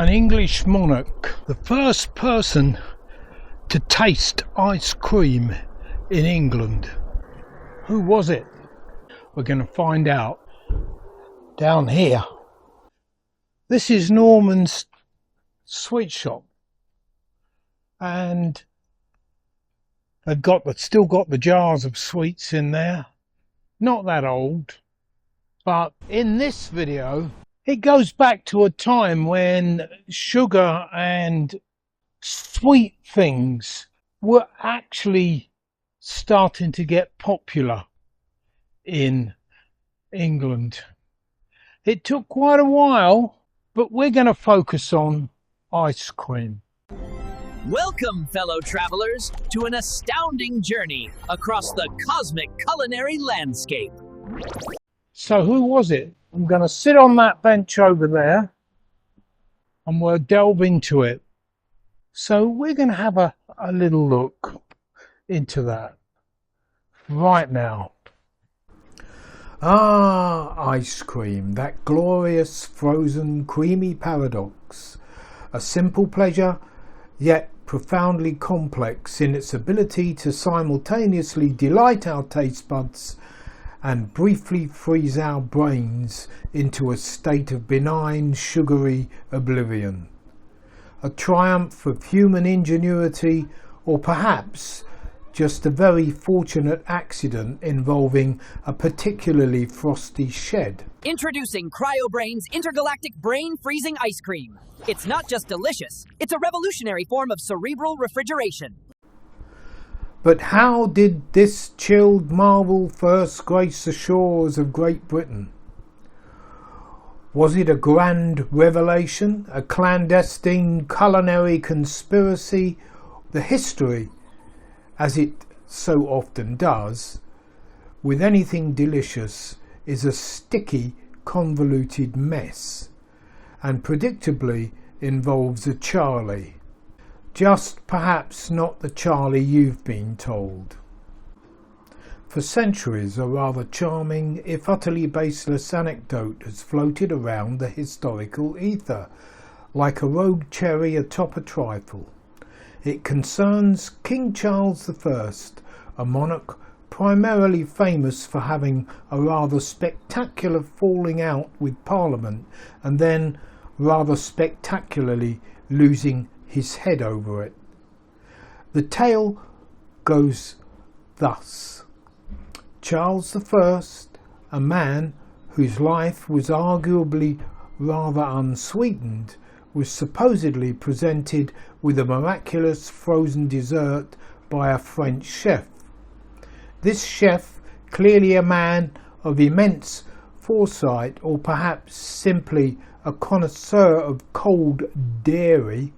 an English monarch, the first person to taste ice cream in England. Who was it? We're going to find out down here. This is Norman's sweet shop, and they've still got the jars of sweets in there. Not that old, but in this video it goes back to a time when sugar and sweet things were actually starting to get popular in England. It took quite a while, but we're going to focus on ice cream. Welcome, fellow travelers, to an astounding journey across the cosmic culinary landscape. So who was it? I'm going to sit on that bench over there and we'll delve into it. So we're going to have a little look into that right now. Ice cream, that glorious frozen creamy paradox. A simple pleasure, yet profoundly complex in its ability to simultaneously delight our taste buds and briefly freeze our brains into a state of benign sugary oblivion. A triumph of human ingenuity, or perhaps just a very fortunate accident involving a particularly frosty shed. Introducing CryoBrain's intergalactic brain freezing ice cream. It's not just delicious, it's a revolutionary form of cerebral refrigeration. But how did this chilled marvel first grace the shores of Great Britain? Was it a grand revelation, a clandestine culinary conspiracy? The history, as it so often does, with anything delicious, is a sticky, convoluted mess, and predictably involves a Charlie. Just perhaps not the Charlie you've been told. For centuries, a rather charming, if utterly baseless anecdote has floated around the historical ether, like a rogue cherry atop a trifle. It concerns King Charles I, a monarch primarily famous for having a rather spectacular falling out with Parliament and then rather spectacularly losing his head over it. The tale goes thus. Charles I, a man whose life was arguably rather unsweetened, was supposedly presented with a miraculous frozen dessert by a French chef. This chef, clearly a man of immense foresight, or perhaps simply a connoisseur of cold dairy,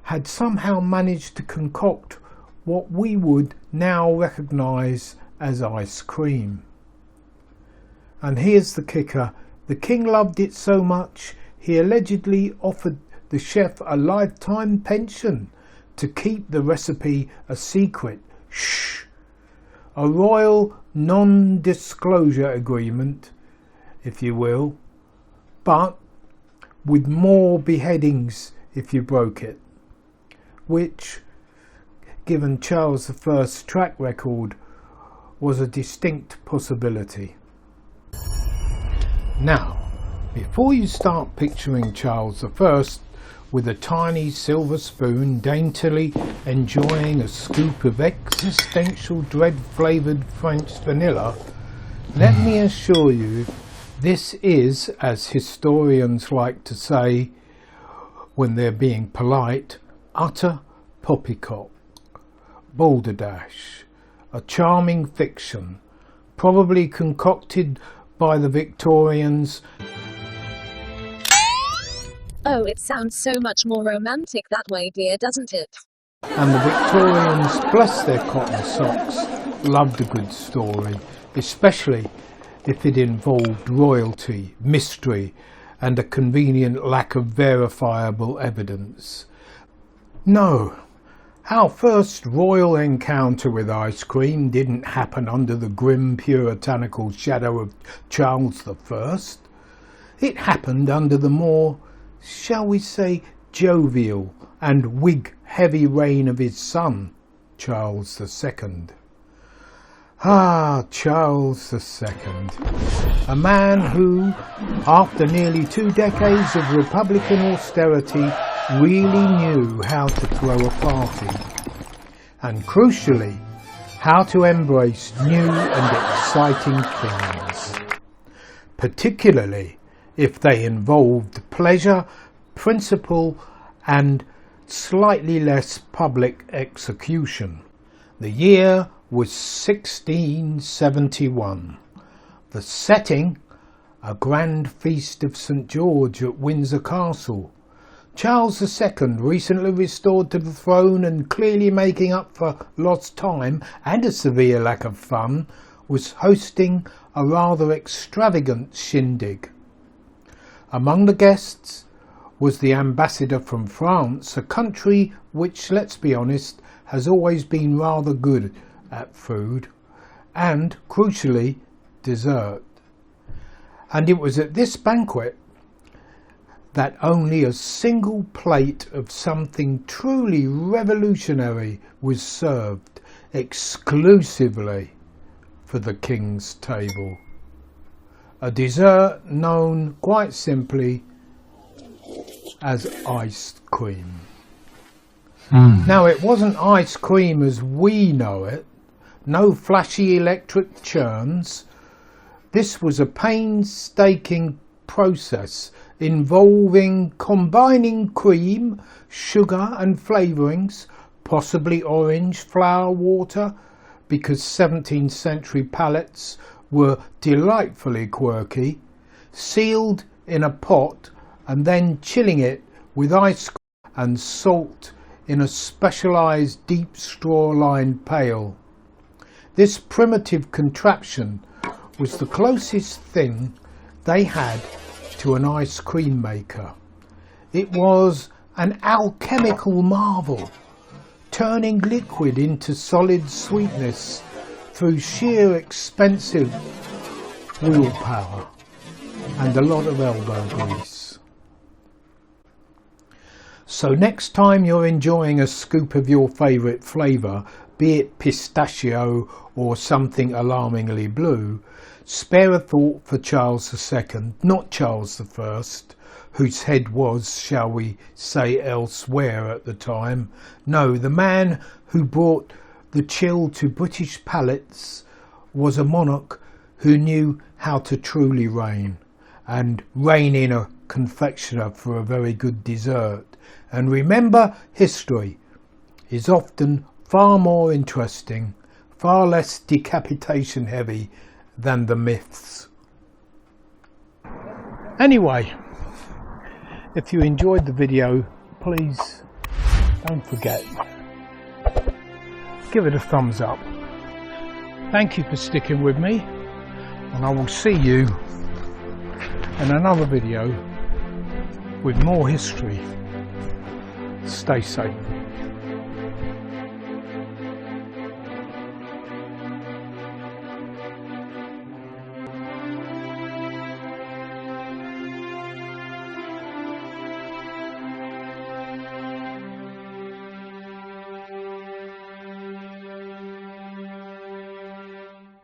had somehow managed to concoct what we would now recognise as ice cream. And here's the kicker. The king loved it so much he allegedly offered the chef a lifetime pension to keep the recipe a secret. Shh! A royal non-disclosure agreement, if you will, but with more beheadings if you broke it, which, given Charles I's track record, was a distinct possibility. Now, before you start picturing Charles I with a tiny silver spoon daintily enjoying a scoop of existential dread-flavoured French vanilla, let me assure you this is, as historians like to say when they're being polite, utter poppycock, balderdash, a charming fiction, probably concocted by the Victorians. Oh, it sounds so much more romantic that way, dear, doesn't it? And the Victorians, bless their cotton socks, loved a good story, especially if it involved royalty, mystery, and a convenient lack of verifiable evidence. No, our first royal encounter with ice cream didn't happen under the grim puritanical shadow of Charles I. It happened under the more shall we say, jovial and Whig-heavy reign of his son, Charles II. Ah, Charles II, a man who, after nearly 2 decades of Republican austerity, really knew how to throw a party, and crucially, how to embrace new and exciting things, particularly if they involved pleasure, principle, and slightly less public execution. The year was 1671. The setting, a grand feast of St. George at Windsor Castle. Charles II, recently restored to the throne and clearly making up for lost time and a severe lack of fun, was hosting a rather extravagant shindig. Among the guests was the ambassador from France, a country which, let's be honest, has always been rather good at food, and, crucially, dessert. And it was at this banquet that only a single plate of something truly revolutionary was served exclusively for the king's table. A dessert known quite simply as ice cream. Now, it wasn't ice cream as we know it, no flashy electric churns. This was a painstaking process involving combining cream, sugar and flavourings, possibly orange flower water, because 17th century palates were delightfully quirky, sealed in a pot and then chilling it with ice cream and salt in a specialised deep straw-lined pail. This primitive contraption was the closest thing they had to an ice cream maker. It was an alchemical marvel, turning liquid into solid sweetness through sheer expensive willpower and a lot of elbow grease. So next time you're enjoying a scoop of your favourite flavour, be it pistachio or something alarmingly blue, spare a thought for Charles II, not Charles I, whose head was, shall we say, elsewhere at the time. No, the man who brought the chill to British palates was a monarch who knew how to truly reign, and rein in a confectioner for a very good dessert. And remember, history is often far more interesting, far less decapitation heavy than the myths. Anyway, if you enjoyed the video, please don't forget, give it a thumbs up. Thank you for sticking with me, and I will see you in another video with more history. Stay safe.